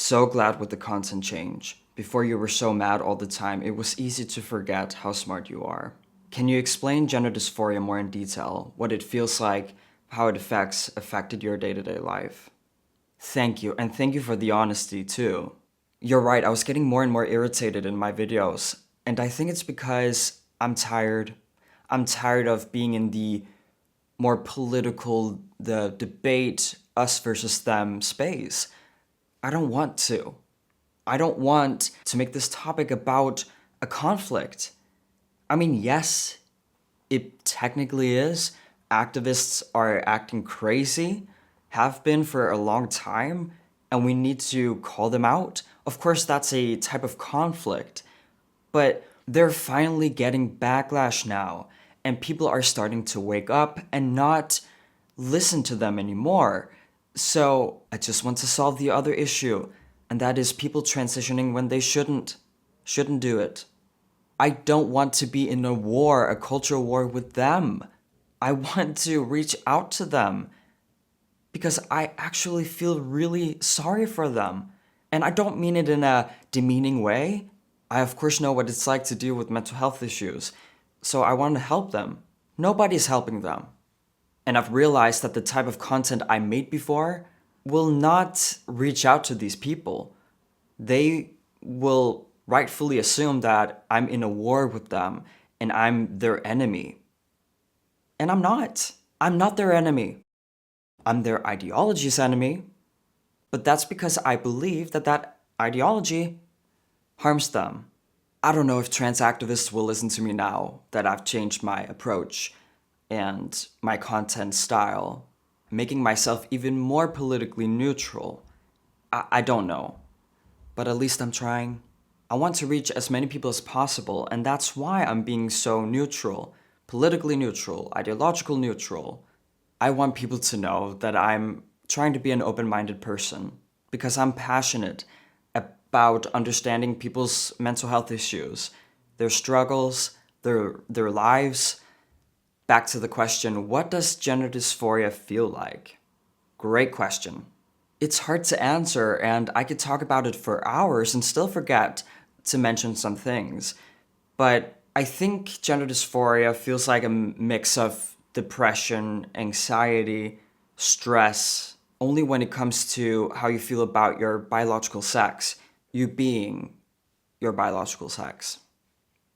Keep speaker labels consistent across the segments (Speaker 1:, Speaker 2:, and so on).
Speaker 1: So glad with the content change. Before you were so mad all the time, it was easy to forget how smart you are. Can you explain gender dysphoria more in detail? What it feels like, how it affected your day-to-day life? Thank you, and thank you for the honesty too. You're right, I was getting more and more irritated in my videos, and I think it's because I'm tired. I'm tired of being in the more political, the debate, us versus them space. I don't want to. I don't want to make this topic about a conflict. I mean, yes, it technically is. Activists are acting crazy, have been for a long time, and we need to call them out. Of course, that's a type of conflict, but they're finally getting backlash now, and people are starting to wake up and not listen to them anymore. So I just want to solve the other issue, and that is people transitioning when they shouldn't do it. I don't want to be in a war, a cultural war with them. I want to reach out to them because I actually feel really sorry for them. And I don't mean it in a demeaning way. I of course know what it's like to deal with mental health issues, so I want to help them. Nobody's helping them. And I've realized that the type of content I made before will not reach out to these people. They will rightfully assume that I'm in a war with them and I'm their enemy. And I'm not. I'm not their enemy. I'm their ideology's enemy. But that's because I believe that that ideology harms them. I don't know if trans activists will listen to me now that I've changed my approach and my content style, making myself even more politically neutral. I don't know, but at least I'm trying. I want to reach as many people as possible, and that's why I'm being so neutral, politically neutral, ideological neutral. I want people to know that I'm trying to be an open-minded person because I'm passionate about understanding people's mental health issues, their struggles, their lives. Back to the question, what does gender dysphoria feel like? Great question. It's hard to answer, and I could talk about it for hours and still forget to mention some things. But I think gender dysphoria feels like a mix of depression, anxiety, stress, only when it comes to how you feel about your biological sex, you being your biological sex.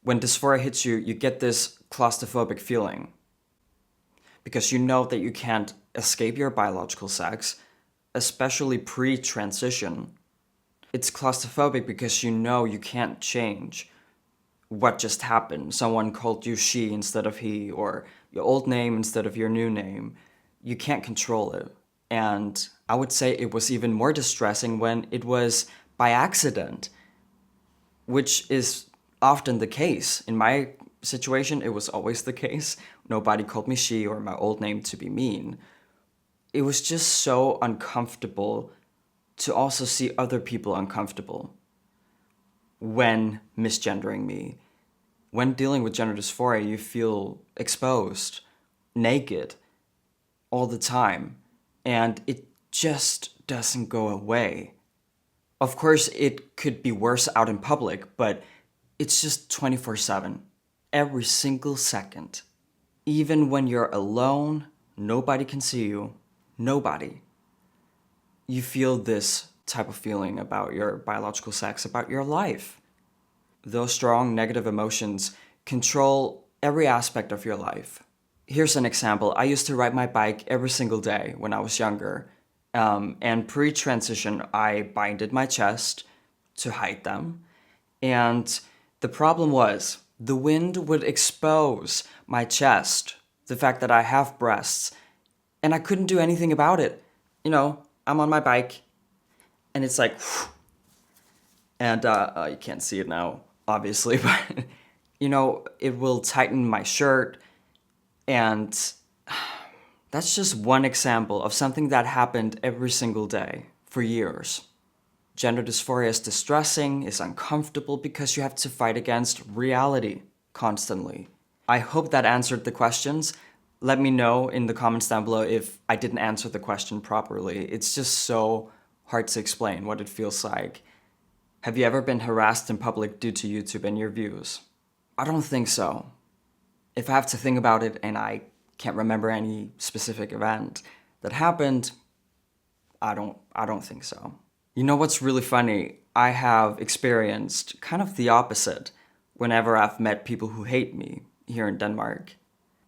Speaker 1: When dysphoria hits you, you get this claustrophobic feeling, because you know that you can't escape your biological sex, especially pre-transition. It's claustrophobic because you know you can't change what just happened. Someone called you she instead of he, or your old name instead of your new name. You can't control it. And I would say it was even more distressing when it was by accident, which is often the case. In my situation, it was always the case. Nobody called me she or my old name to be mean. It was just so uncomfortable to also see other people uncomfortable when misgendering me. When dealing with gender dysphoria, you feel exposed, naked, all the time, and it just doesn't go away. Of course, it could be worse out in public, but it's just 24/7, every single second. Even when you're alone, nobody can see you, nobody. You feel this type of feeling about your biological sex, about your life. Those strong negative emotions control every aspect of your life. Here's an example. I used to ride my bike every single day when I was younger. And pre-transition, I binded my chest to hide them. And the problem was the wind would expose my chest, the fact that I have breasts, and I couldn't do anything about it. You know, I'm on my bike, and it's like, and you can't see it now, obviously, but, you know, it will tighten my shirt, and that's just one example of something that happened every single day for years. Gender dysphoria is distressing, is uncomfortable because you have to fight against reality constantly. I hope that answered the questions. Let me know in the comments down below if I didn't answer the question properly. It's just so hard to explain what it feels like. Have you ever been harassed in public due to YouTube and your views? I don't think so. If I have to think about it and I can't remember any specific event that happened, I don't think so. You know what's really funny? I have experienced kind of the opposite whenever I've met people who hate me here in Denmark.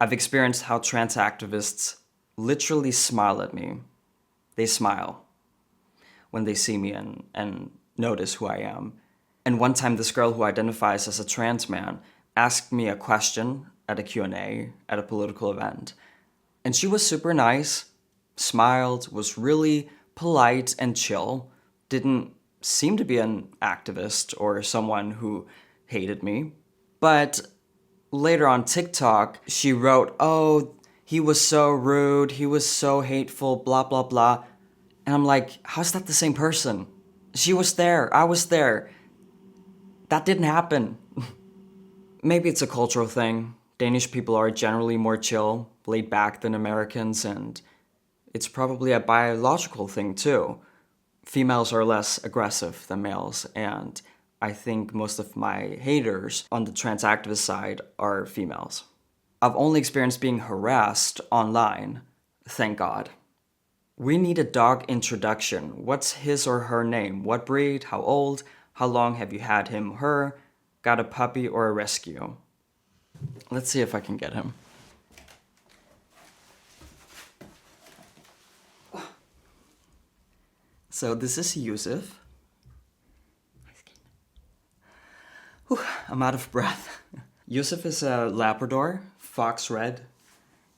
Speaker 1: I've experienced how trans activists literally smile at me. They smile when they see me and notice who I am. And one time this girl who identifies as a trans man asked me a question at a Q&A at a political event. And she was super nice, smiled, was really polite and chill, didn't seem to be an activist or someone who hated me. But later on TikTok, she wrote, "Oh, he was so rude, he was so hateful, blah, blah, blah." And I'm like, how's that the same person? She was there, I was there. That didn't happen. Maybe it's a cultural thing. Danish people are generally more chill, laid back than Americans, and it's probably a biological thing too. Females are less aggressive than males, and I think most of my haters on the trans activist side are females. I've only experienced being harassed online, thank God. We need a dog introduction. What's his or her name? What breed? How old? How long have you had him or her? Got a puppy or a rescue? Let's see if I can get him. So this is Yusuf. Whew, I'm out of breath. Yusuf is a Labrador, fox red,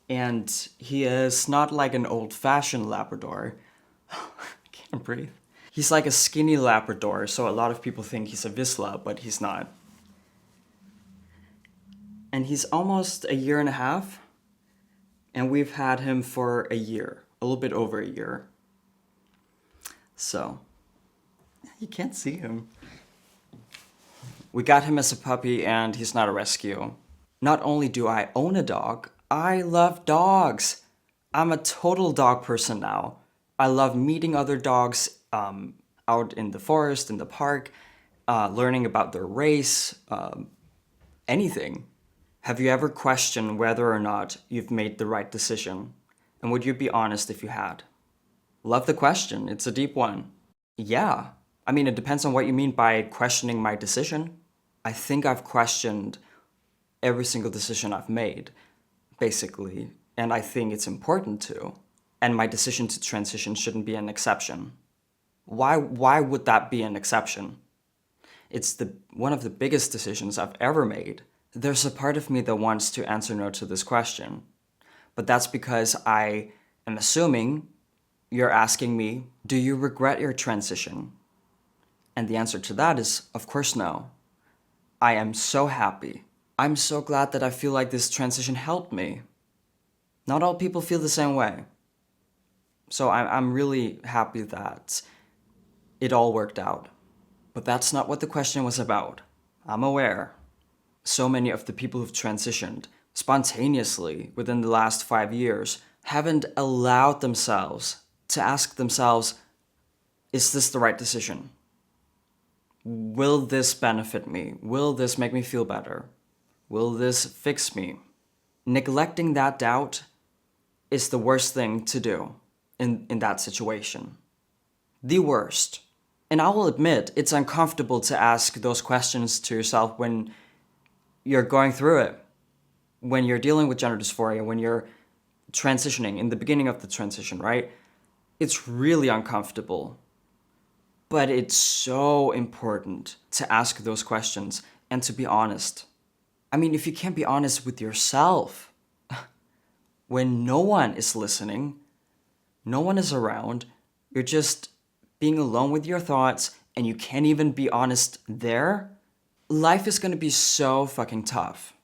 Speaker 1: and he is not like an old-fashioned Labrador. I can't breathe. He's like a skinny Labrador, so a lot of people think he's a Vizsla, but he's not. And he's almost a year and a half, and we've had him for a year, a little bit over a year. So, you can't see him. We got him as a puppy, and he's not a rescue. Not only do I own a dog, I love dogs. I'm a total dog person now. I love meeting other dogs out in the forest, in the park, learning about their race, anything. Have you ever questioned whether or not you've made the right decision? And would you be honest if you had? Love the question. It's a deep one. Yeah. I mean, it depends on what you mean by questioning my decision. I think I've questioned every single decision I've made, basically, and I think it's important to. And my decision to transition shouldn't be an exception. Why would that be an exception? It's one of the biggest decisions I've ever made. There's a part of me that wants to answer no to this question, but that's because I am assuming you're asking me, do you regret your transition? And the answer to that is, of course, no. I am so happy. I'm so glad that I feel like this transition helped me. Not all people feel the same way. So I'm really happy that it all worked out. But that's not what the question was about. I'm aware. So many of the people who've transitioned spontaneously within the last 5 years haven't allowed themselves to ask themselves, is this the right decision? Will this benefit me? Will this make me feel better? Will this fix me? Neglecting that doubt is the worst thing to do in that situation. The worst. And I will admit, it's uncomfortable to ask those questions to yourself when you're going through it. When you're dealing with gender dysphoria, when you're transitioning, in the beginning of the transition, right? It's really uncomfortable. But it's so important to ask those questions and to be honest. I mean, if you can't be honest with yourself, when no one is listening, no one is around, you're just being alone with your thoughts and you can't even be honest there, life is gonna be so fucking tough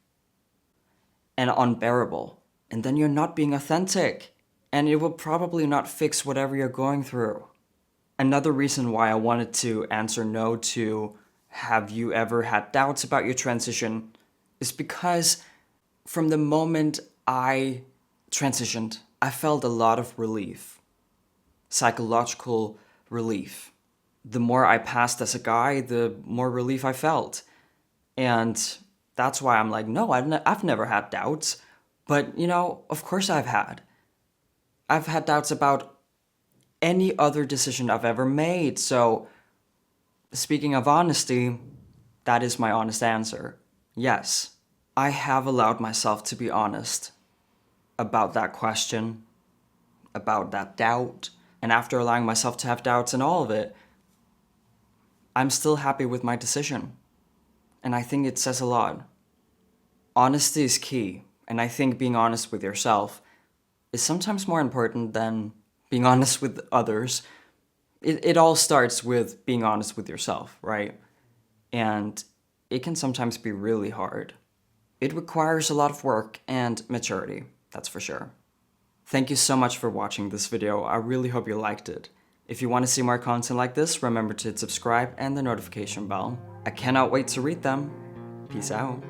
Speaker 1: and unbearable. And then you're not being authentic and it will probably not fix whatever you're going through. Another reason why I wanted to answer no to have you ever had doubts about your transition is because from the moment I transitioned, I felt a lot of relief. Psychological relief. The more I passed as a guy, the more relief I felt. And that's why I'm like, no, I've never had doubts. But, of course I've had. I've had doubts about any other decision I've ever made. So, speaking of honesty, that is my honest answer. Yes, I have allowed myself to be honest about that question, about that doubt. And after allowing myself to have doubts in all of it, I'm still happy with my decision. And I think it says a lot. Honesty is key. And I think being honest with yourself is sometimes more important than being honest with others. It all starts with being honest with yourself, right? And it can sometimes be really hard. It requires a lot of work and maturity, that's for sure. Thank you so much for watching this video. I really hope you liked it. If you want to see more content like this, remember to hit subscribe and the notification bell. I cannot wait to read them. Peace out.